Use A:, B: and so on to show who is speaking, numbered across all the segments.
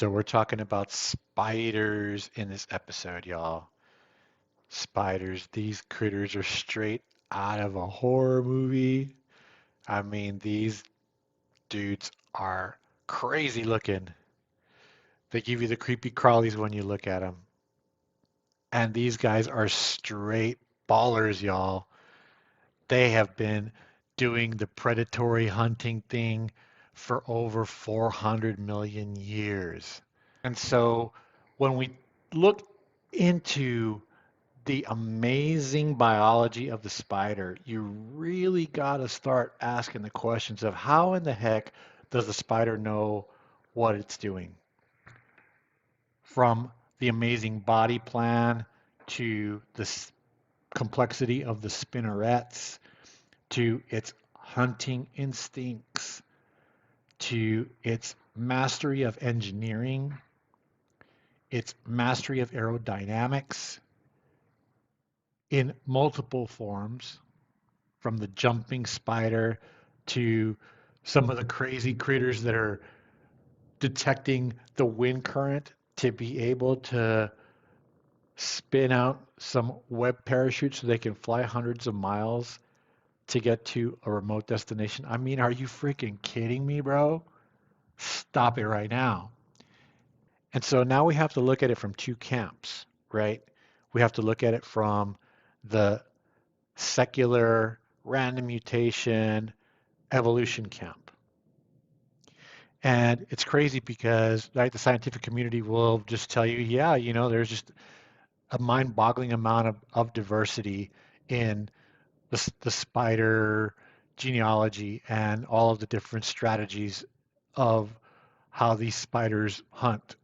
A: So we're talking about spiders in this episode, y'all. Spiders, these critters are straight out of a horror movie. I mean, these dudes are crazy looking. They give you the creepy crawlies when you look at them. And these guys are straight ballers, y'all. They have been doing the predatory hunting thing for over 400 million years. And so when we look into the amazing biology of the spider, you really got to start asking the questions of how in the heck does the spider know what it's doing? From the amazing body plan to the complexity of the spinnerets to its hunting instincts to its mastery of engineering, its mastery of aerodynamics in multiple forms, from the jumping spider to some of the crazy critters that are detecting the wind current to be able to spin out some web parachutes so they can fly hundreds of miles to get to a remote destination. I mean, are you freaking kidding me, bro? Stop it right now. And so now we have to look at it from two camps, right? We have to look at it from the secular random mutation evolution camp. And it's crazy because right, the scientific community will just tell you, yeah, there's just a mind-boggling amount of diversity in the spider genealogy and all of the different strategies of how these spiders hunt.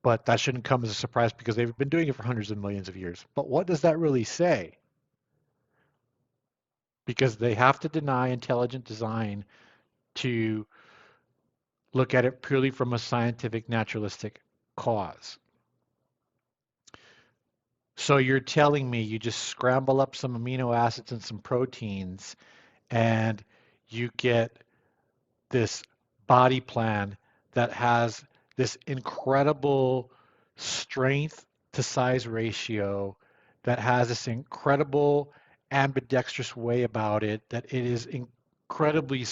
A: But that shouldn't come as a surprise because they've been doing it for hundreds of millions of years. But what does that really say? Because they have to deny intelligent design to look at it purely from a scientific naturalistic cause. So you're telling me you just scramble up some amino acids and some proteins and you get this body plan that has this incredible strength to size ratio, that has this incredible ambidextrous way about it, that it is incredibly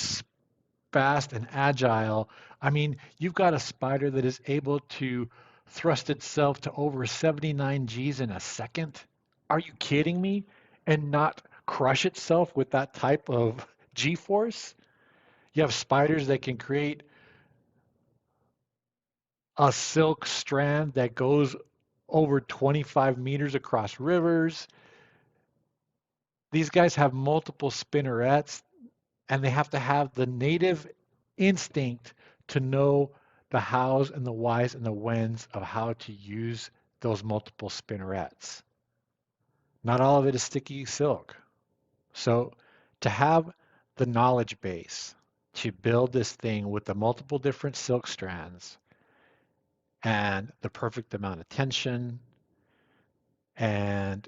A: fast and agile. I mean, you've got a spider that is able to thrust itself to over 79 Gs in a second. Are you kidding me? And not crush itself with that type of G force? You have spiders that can create a silk strand that goes over 25 meters across rivers. These guys have multiple spinnerets, and they have to have the native instinct to know the hows and the whys and the whens of how to use those multiple spinnerets. Not all of it is sticky silk. So to have the knowledge base to build this thing with the multiple different silk strands and the perfect amount of tension, and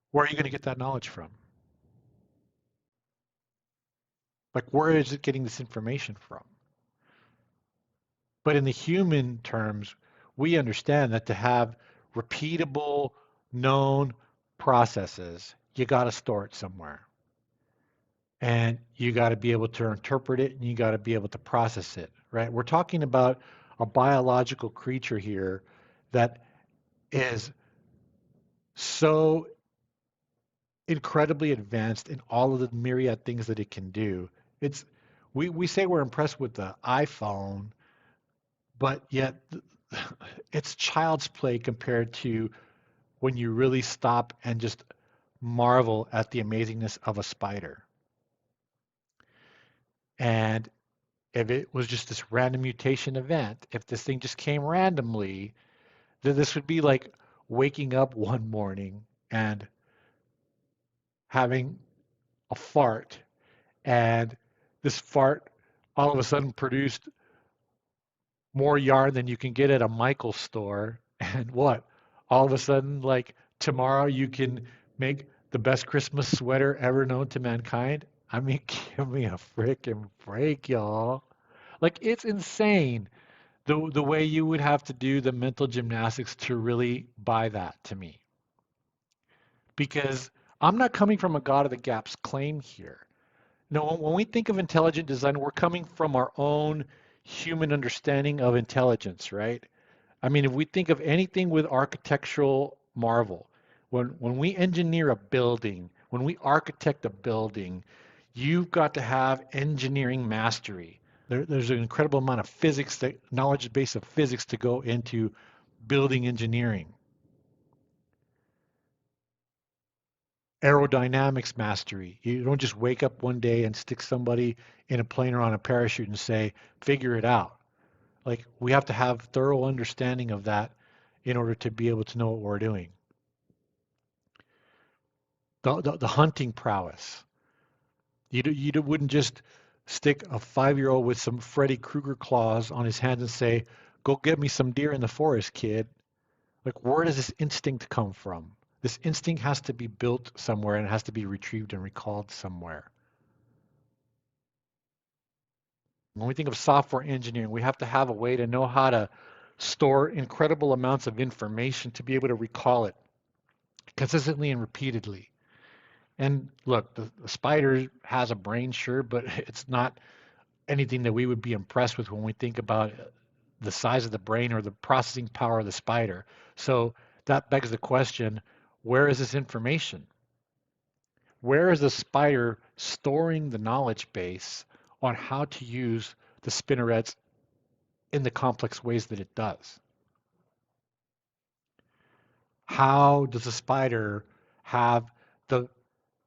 A: where are you going to get that knowledge from? Like, where is it getting this information from? But in the human terms, we understand that to have repeatable, known processes, you got to store it somewhere. And you got to be able to interpret it and you got to be able to process it, right? We're talking about a biological creature here that is so incredibly advanced in all of the myriad things that it can do. It's we say we're impressed with the iPhone, but yet it's child's play compared to when you really stop and just marvel at the amazingness of a spider. And if it was just this random mutation event, if this thing just came randomly, then this would be like waking up one morning and having a fart, and this fart all of a sudden produced more yarn than you can get at a Michael's store. And what? All of a sudden, like tomorrow, you can make the best Christmas sweater ever known to mankind? I mean, give me a freaking break, y'all. Like it's insane the way you would have to do the mental gymnastics to really buy that to me. Because I'm not coming from a God of the gaps claim here. No, when we think of intelligent design, we're coming from our own human understanding of intelligence, right? I mean, if we think of anything with architectural marvel, when we engineer a building, when we architect a building, you've got to have engineering mastery. There's an incredible amount of physics, knowledge base of physics to go into building engineering. Aerodynamics mastery. You don't just wake up one day and stick somebody in a plane or on a parachute and say, figure it out. Like we have to have thorough understanding of that in order to be able to know what we're doing. The hunting prowess. You wouldn't just stick a 5-year-old with some Freddy Krueger claws on his hands and say, go get me some deer in the forest, kid. Like, where does this instinct come from? This instinct has to be built somewhere and it has to be retrieved and recalled somewhere. When we think of software engineering, we have to have a way to know how to store incredible amounts of information to be able to recall it consistently and repeatedly. And look, the spider has a brain, sure, but it's not anything that we would be impressed with when we think about the size of the brain or the processing power of the spider. So that begs the question, where is this information? Where is the spider storing the knowledge base on how to use the spinnerets in the complex ways that it does? How does the spider have the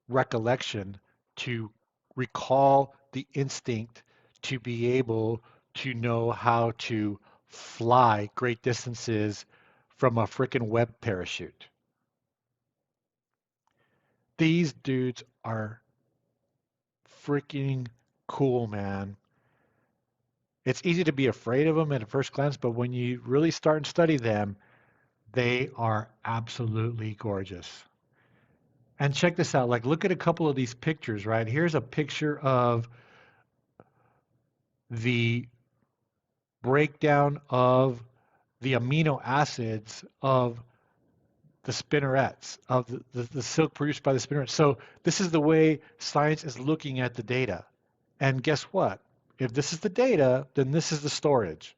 A: recollection to recall the instinct to be able to know how to fly great distances from a freaking web parachute? These dudes are freaking cool, man. It's easy to be afraid of them at a first glance, but when you really start and study them, they are absolutely gorgeous. And check this out, like look at a couple of these pictures, right? Here's a picture of the breakdown of the amino acids of the spinnerets, of the silk produced by the spinnerets. So this is the way science is looking at the data. And guess what? If this is the data, then this is the storage.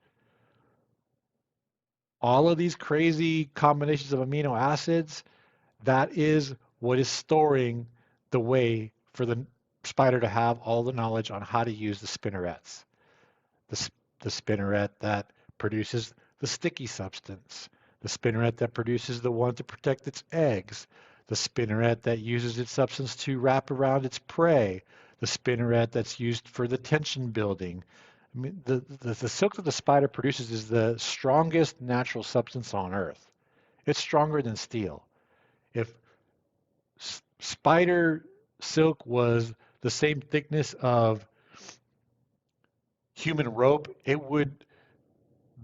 A: All of these crazy combinations of amino acids, that is what is storing the way for the spider to have all the knowledge on how to use the spinnerets. The, the spinneret that produces the sticky substance, the spinneret that produces the one to protect its eggs, the spinneret that uses its substance to wrap around its prey, the spinneret that's used for the tension building. I mean, the silk that the spider produces is the strongest natural substance on earth. It's stronger than steel. If spider silk was the same thickness of human rope, it would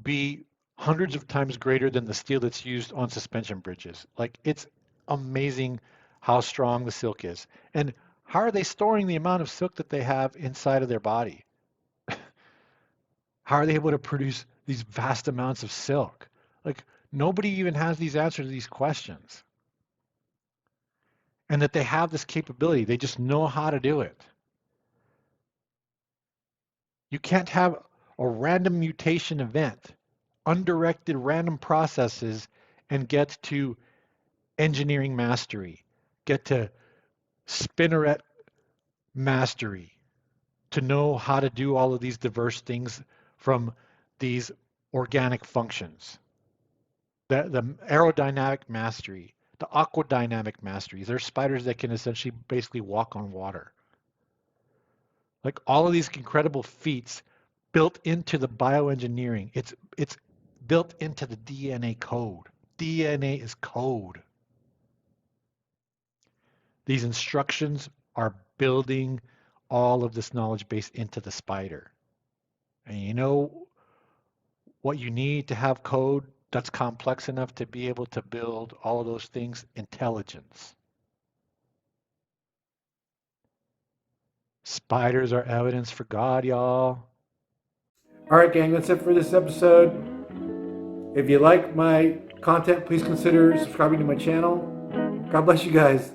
A: be hundreds of times greater than the steel that's used on suspension bridges. Like it's amazing how strong the silk is. And how are they storing the amount of silk that they have inside of their body? How are they able to produce these vast amounts of silk? Like nobody even has these answers to these questions. And that they have this capability, they just know how to do it. You can't have a random mutation event, undirected random processes, and get to engineering mastery, get to spinneret mastery, to know how to do all of these diverse things from these organic functions. The aerodynamic mastery, the aquadynamic mastery. There's spiders that can essentially basically walk on water. Like all of these incredible feats built into the bioengineering. It's built into the DNA code. DNA is code. These instructions are building all of this knowledge base into the spider. And you know what you need to have code that's complex enough to be able to build all of those things? Intelligence. Spiders are evidence for God, y'all.
B: All right, gang, that's it for this episode. If you like my content, please consider subscribing to my channel. God bless you guys.